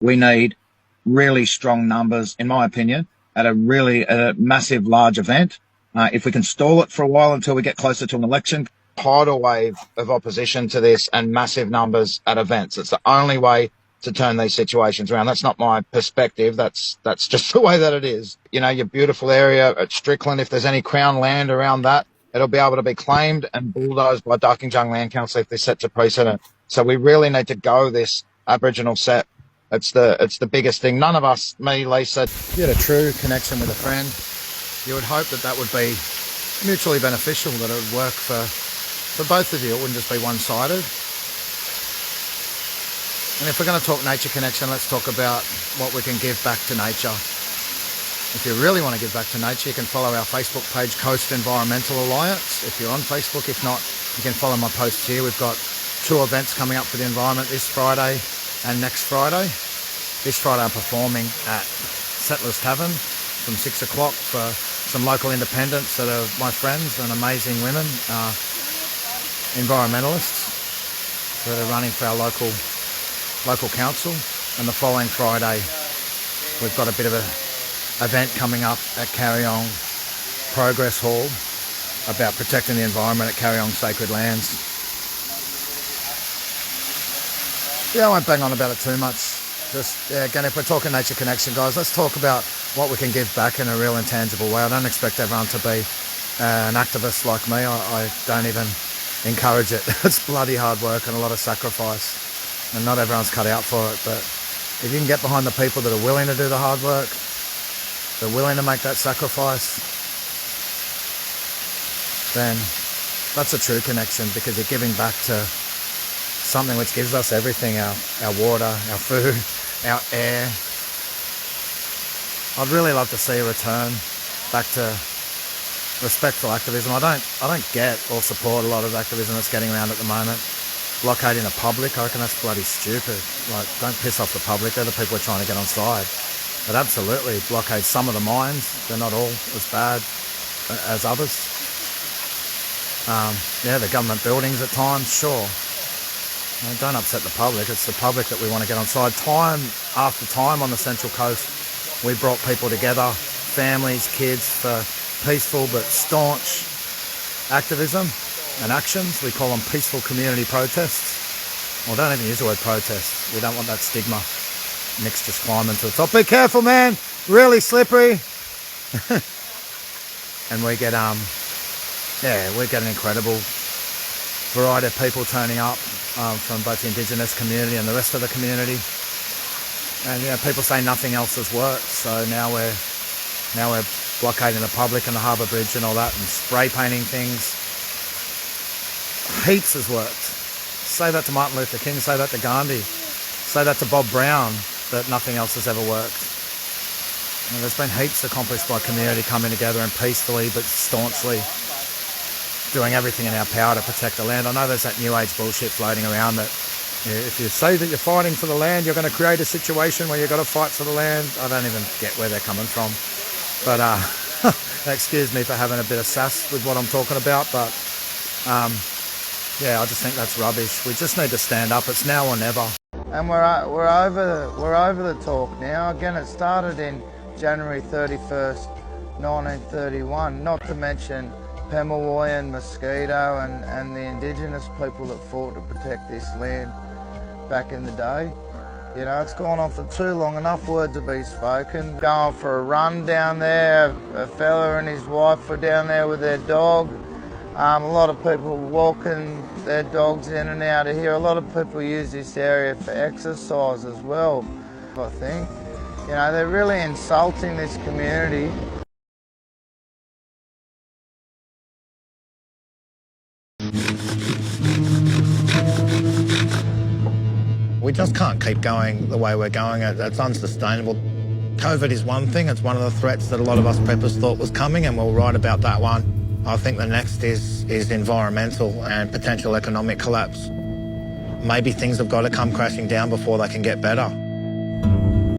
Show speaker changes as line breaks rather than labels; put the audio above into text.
We need really strong numbers, in my opinion, at a massive, large event. If we can stall it for a while until we get closer to an election, tidal wave of opposition to this and massive numbers at events. It's the only way to turn these situations around. That's not my perspective. That's just the way that it is. You know, your beautiful area at Strickland, if there's any Crown land around that, it'll be able to be claimed and bulldozed by Darkinjung Land Council if this sets a precedent. So we really need to go this Aboriginal set. It's the biggest thing. None of us, me, Lisa.
If you had a true connection with a friend, you would hope that would be mutually beneficial, that it would work for both of you. It wouldn't just be one-sided. And if we're going to talk nature connection, let's talk about what we can give back to nature. If you really want to give back to nature, you can follow our Facebook page, Coast Environmental Alliance, if you're on Facebook. If not, you can follow my posts here. We've got 2 events coming up for the environment this Friday and next Friday. This Friday I'm performing at Settlers Tavern from 6 o'clock for some local independents that are my friends and amazing women, environmentalists that are running for our local council. And the following Friday we've got a bit of a event coming up at Carryong Progress Hall about protecting the environment at Carryong Sacred Lands. Yeah, I won't bang on about it too much. Again, if we're talking nature connection, guys, let's talk about what we can give back in a real intangible way. I don't expect everyone to be an activist like me. I don't even encourage it. It's bloody hard work and a lot of sacrifice, and not everyone's cut out for it. But if you can get behind the people that are willing to do the hard work, they're willing to make that sacrifice, then that's a true connection, because you're giving back to something which gives us everything, our water, our food, our air. I'd really love to see a return back to respectful activism. I don't get or support a lot of activism that's getting around at the moment. Blockading the public, I reckon that's bloody stupid. Like, don't piss off the public, they're the people we're trying to get on side. But absolutely, blockade some of the mines. They're not all as bad as others. The government buildings at times, sure. Don't upset the public. It's the public that we want to get on side. Time after time on the Central Coast, we brought people together, families, kids, for peaceful but staunch activism and actions. We call them peaceful community protests. Well, don't even use the word protest. We don't want that stigma. Nick's just climbing to the top. Be careful, man. Really slippery. And we get an incredible variety of people turning up from both the Indigenous community and the rest of the community. And people say nothing else has worked, so now we're blockading the public and the harbour bridge and all that, and spray painting things. Heaps has worked. Say that to Martin Luther King, say that to Gandhi, say that to Bob Brown, that nothing else has ever worked. There's been heaps accomplished by community coming together and peacefully but staunchly doing everything in our power to protect the land. I know there's that new age bullshit floating around that if you say that you're fighting for the land, you're going to create a situation where you've got to fight for the land. I don't even get where they're coming from. But excuse me for having a bit of sass with what I'm talking about, but I just think that's rubbish. We just need to stand up. It's now or never.
And we're over the talk now. Again, it started in January 31st, 1931, not to mention Pemulwuy Mosquito and the Indigenous people that fought to protect this land back in the day. It's gone on for too long. Enough words have been spoken. Going for a run down there. A fella and his wife were down there with their dog. A lot of people walking their dogs in and out of here. A lot of people use this area for exercise as well, I think. They're really insulting this community.
We just can't keep going the way we're going. It's unsustainable. COVID is one thing. It's one of the threats that a lot of us preppers thought was coming, and we'll write about that one. I think the next is environmental and potential economic collapse. Maybe things have got to come crashing down before they can get better.